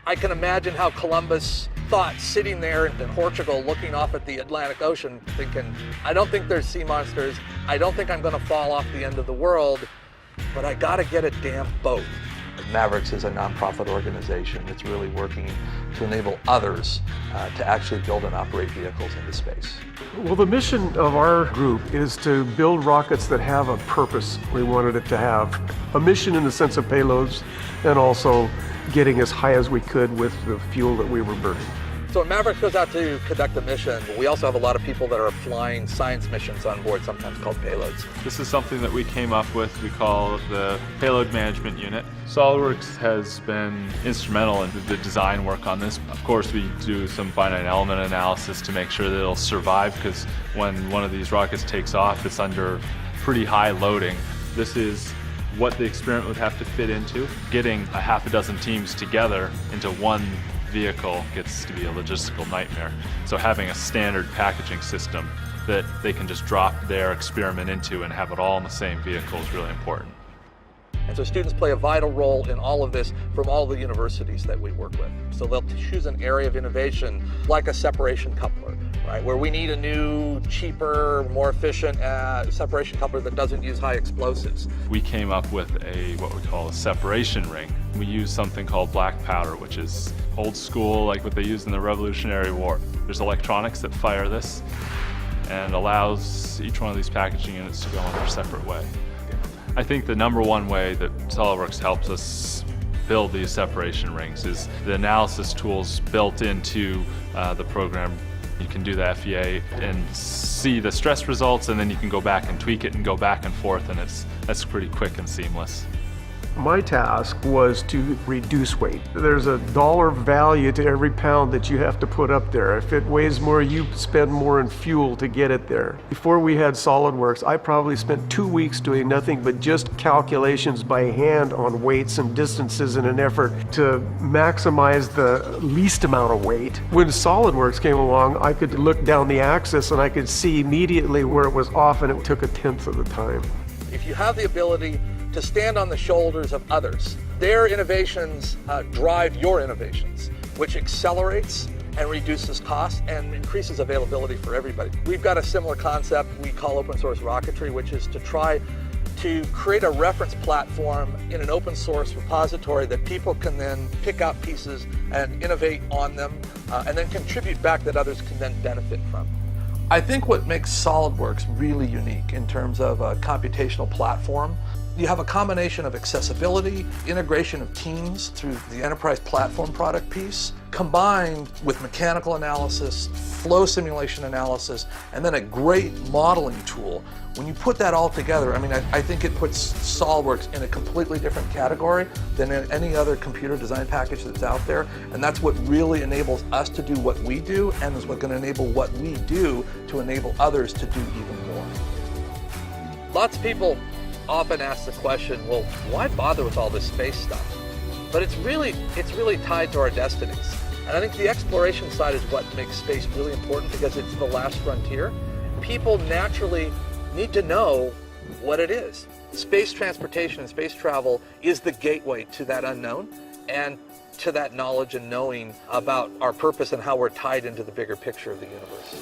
I can imagine how Columbus thought sitting there in Portugal looking off at the Atlantic Ocean thinking, I don't think there's sea monsters, I don't think I'm going to fall off the end of the world, but I got to get a damn boat. Mavericks is a nonprofit organization that's really working to enable others to actually build and operate vehicles into space. Well, the mission of our group is to build rockets that have a purpose we wanted it to have. A mission in the sense of payloads and also getting as high as we could with the fuel that we were burning. So when Mavericks goes out to conduct a mission, we also have a lot of people that are flying science missions on board, sometimes called payloads. This is something that we came up with, we call the Payload Management Unit. SolidWorks has been instrumental in the design work on this. Of course, we do some finite element analysis to make sure that it'll survive, because when one of these rockets takes off, it's under pretty high loading. This is what the experiment would have to fit into. Getting a half a dozen teams together into one vehicle gets to be a logistical nightmare. So having a standard packaging system that they can just drop their experiment into and have it all in the same vehicle is really important. And so students play a vital role in all of this from all the universities that we work with. So they'll choose an area of innovation like a separation coupler, right? Where we need a new, cheaper, more efficient separation coupler that doesn't use high explosives. We came up with what we call a separation ring. We use something called black powder, which is old school, like what they used in the Revolutionary War. There's electronics that fire this and allows each one of these packaging units to go in their separate way. I think the number one way that SolidWorks helps us build these separation rings is the analysis tools built into the program. You can do the FEA and see the stress results, and then you can go back and tweak it and go back and forth, and that's pretty quick and seamless. My task was to reduce weight. There's a dollar value to every pound that you have to put up there. If it weighs more, you spend more in fuel to get it there. Before we had SolidWorks, I probably spent 2 weeks doing nothing but just calculations by hand on weights and distances in an effort to maximize the least amount of weight. When SolidWorks came along, I could look down the axis and I could see immediately where it was off, and it took 1/10 of the time. If you have the ability to stand on the shoulders of others, their innovations drive your innovations, which accelerates and reduces costs and increases availability for everybody. We've got a similar concept we call open source rocketry, which is to try to create a reference platform in an open source repository that people can then pick out pieces and innovate on them and then contribute back that others can then benefit from. I think what makes SolidWorks really unique in terms of a computational platform, you have a combination of accessibility, integration of teams through the enterprise platform product piece, combined with mechanical analysis, flow simulation analysis, and then a great modeling tool. When you put that all together, I think it puts SolidWorks in a completely different category than in any other computer design package that's out there, and that's what really enables us to do what we do, and is what's going to enable what we do to enable others to do even more. Lots of people often ask the question, well, why bother with all this space stuff? But it's really tied to our destinies. And I think the exploration side is what makes space really important, because it's the last frontier. People naturally need to know what it is. Space transportation and space travel is the gateway to that unknown and to that knowledge and knowing about our purpose and how we're tied into the bigger picture of the universe.